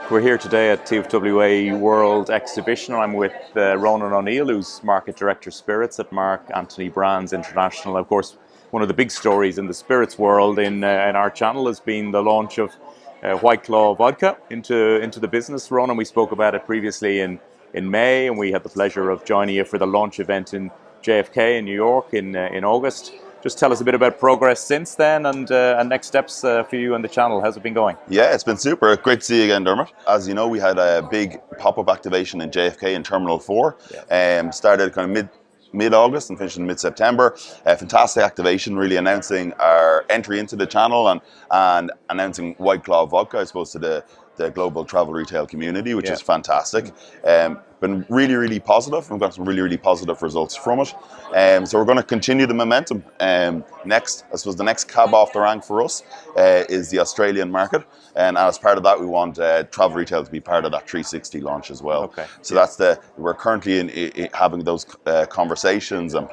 We're here today at TFWA World Exhibition. I'm with Ronan O'Neill, who's Market Director Spirits at Mark Anthony Brands International. Of course, one of the big stories in the spirits world in our channel has been the launch of White Claw vodka into the business. Ronan, we spoke about it previously in May, and we had the pleasure of joining you for the launch event in JFK in New York in August. Just tell us a bit about progress since then and next steps for you and the channel. How's it been going? Yeah, it's been super. Great to see you again, Dermot. As you know, we had a big pop-up activation in JFK in Terminal 4. Started kind of mid-August and finished in mid-September. Fantastic activation, really announcing our entry into the channel and announcing White Claw vodka, I suppose, to the global travel retail community, which is fantastic. Been really, really positive. We've got some really, really positive results from it. So we're going to continue the momentum. Next, I suppose the next cab off the rank for us is the Australian market. And as part of that, we want travel retail to be part of that 360 launch as well. Okay. So we're currently having those conversations and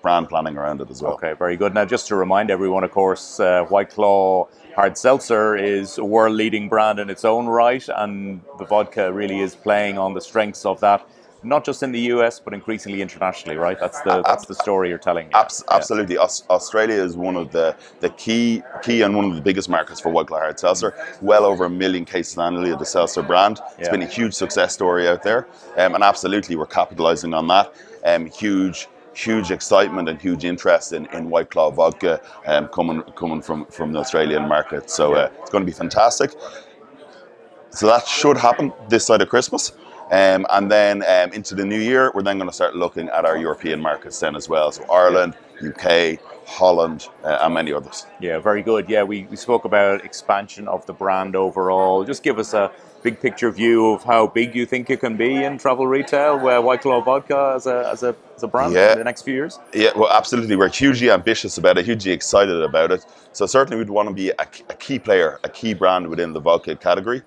brand planning around it as well. Okay, very good. Now, just to remind everyone, of course, White Claw Hard Seltzer is a world-leading brand in its own right, and the vodka really is playing on the strengths of that, not just in the US, but increasingly internationally, right? That's the story you're telling. Absolutely. Australia is one of the key and one of the biggest markets for White Claw Hard Seltzer. Well over 1 million cases annually of the Seltzer brand. It's been a huge success story out there, and absolutely we're capitalizing on that. Huge excitement and huge interest in White Claw vodka coming from the Australian market. So it's going to be fantastic. So that should happen this side of Christmas. And then into the new year, we're then going to start looking at our European markets then as well. So Ireland, UK, Holland, and many others. Yeah, very good. Yeah, we spoke about expansion of the brand overall. Just give us a big picture view of how big you think it can be in travel retail, White Claw vodka as a brand in the next few years. Yeah, well, absolutely. We're hugely ambitious about it, hugely excited about it. So certainly we'd want to be a key player, a key brand within the vodka category.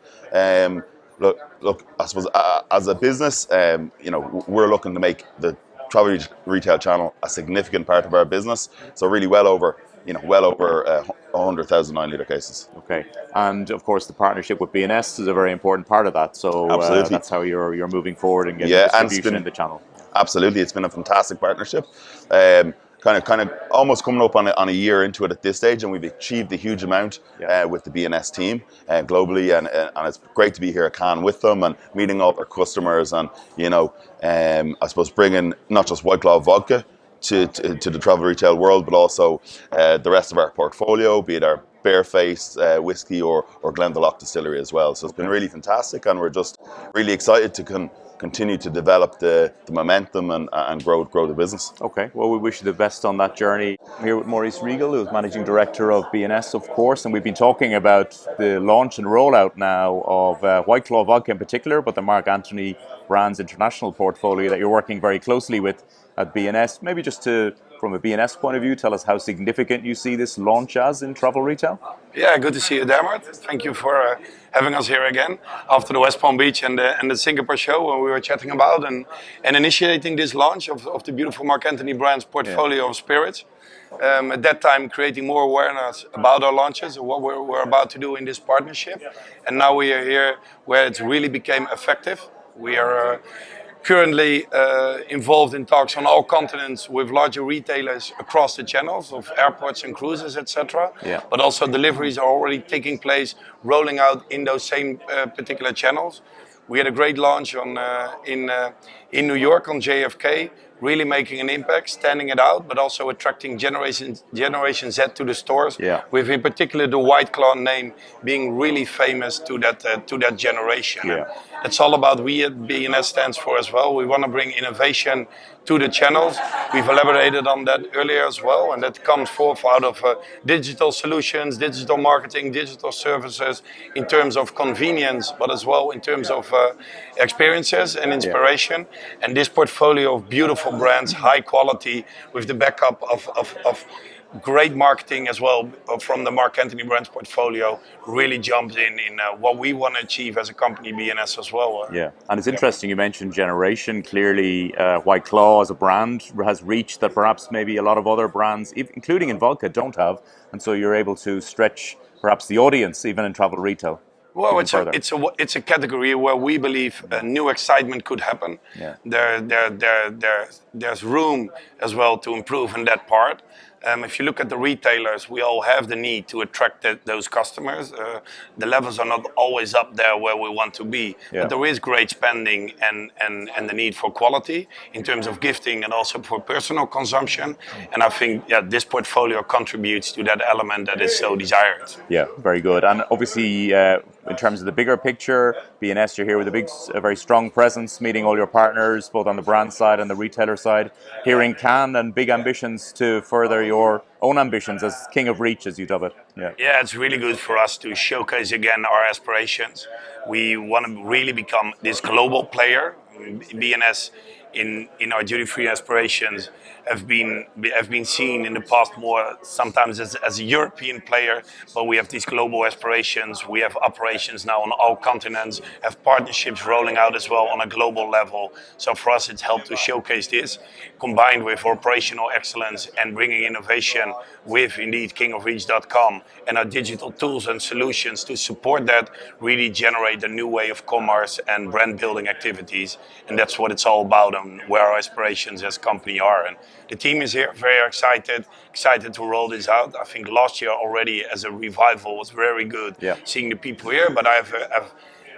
Look, I suppose as a business, we're looking to make the travel retail channel a significant part of our business. So really well over 100,000 9-litre cases. Okay, and of course the partnership with B&S is a very important part of that. So that's how you're moving forward and getting distribution in the channel. Absolutely, it's been a fantastic partnership. Kind of almost coming up on a year into it at this stage, and we've achieved a huge amount with the B&S team globally, and it's great to be here at Cannes with them and meeting all their customers, and I suppose bringing not just White Claw vodka to the travel retail world, but also the rest of our portfolio, be it our Barefaced whiskey or Glendalough distillery as well. So it's been really fantastic, and we're just really excited to continue to develop the momentum and grow the business. Okay, well, we wish you the best on that journey. I'm here with Maurice Riegel, who's Managing Director of B&S, of course, and we've been talking about the launch and rollout now of White Claw vodka in particular, but the Mark Anthony Brands International portfolio that you're working very closely with at B&S. Maybe just from a B&S point of view, tell us how significant you see this launch as in travel retail. Yeah, good to see you, Dermot. Thank you for having us here again after the West Palm Beach and the Singapore show when we were chatting about and initiating this launch of the beautiful Mark Anthony Brands portfolio of spirits. At that time, creating more awareness about our launches and what we're about to do in this partnership. And now we are here where it really became effective. We are currently involved in talks on all continents with larger retailers across the channels of airports and cruises, etc. But also deliveries are already taking place, rolling out in those same particular channels. We had a great launch in New York on JFK, really making an impact, standing it out, but also attracting Generation Z to the stores. With in particular the White Claw name being really famous to that generation. It's all about we at B&S stands for as well. We want to bring innovation to the channels. We've elaborated on that earlier as well, and that comes forth out of digital solutions, digital marketing, digital services in terms of convenience, but as well in terms of experiences and inspiration. And this portfolio of beautiful brands, high quality, with the backup of great marketing as well from the Mark Anthony Brands portfolio really jumps in what we want to achieve as a company, B&S as well. And it's interesting you mentioned generation. Clearly, White Claw as a brand has reached that perhaps maybe a lot of other brands, including in vodka, don't have. And so you're able to stretch perhaps the audience even in travel retail. Well, even further? it's a category where we believe a new excitement could happen. Yeah. There's room as well to improve in that part. If you look at the retailers, we all have the need to attract those customers. The levels are not always up there where we want to be, Yeah. but there is great spending and the need for quality in terms of gifting and also for personal consumption. And I think this portfolio contributes to that element that is so desired. Yeah, very good. And obviously, in terms of the bigger picture, B&S, you're here with a very strong presence, meeting all your partners, both on the brand side and the retailer side, here in Cannes, and big ambitions to further your own ambitions as King of Reach, as you dub it. Yeah, it's really good for us to showcase again our aspirations. We want to really become this global player. B&S in our duty-free aspirations have been seen in the past more sometimes as a European player, but we have these global aspirations. We have operations now on all continents, have partnerships rolling out as well on a global level. So for us, it's helped to showcase this, combined with operational excellence and bringing innovation with indeed kingofreach.com and our digital tools and solutions to support that, really generate a new way of commerce and brand building activities. And that's what it's all about and where our aspirations as a company are. And the team is here, very excited to roll this out. I think last year already as a revival was very good, seeing the people here, but I've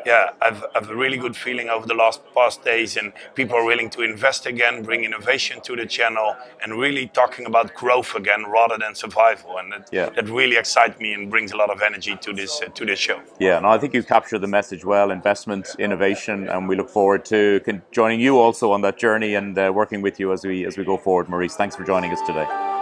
a really good feeling over the past days, and people are willing to invest again, bring innovation to the channel, and really talking about growth again rather than survival. And that really excites me and brings a lot of energy to this show. Yeah, no, I think you captured the message well: investment, innovation, and we look forward to joining you also on that journey and working with you as we go forward. Maurice, thanks for joining us today.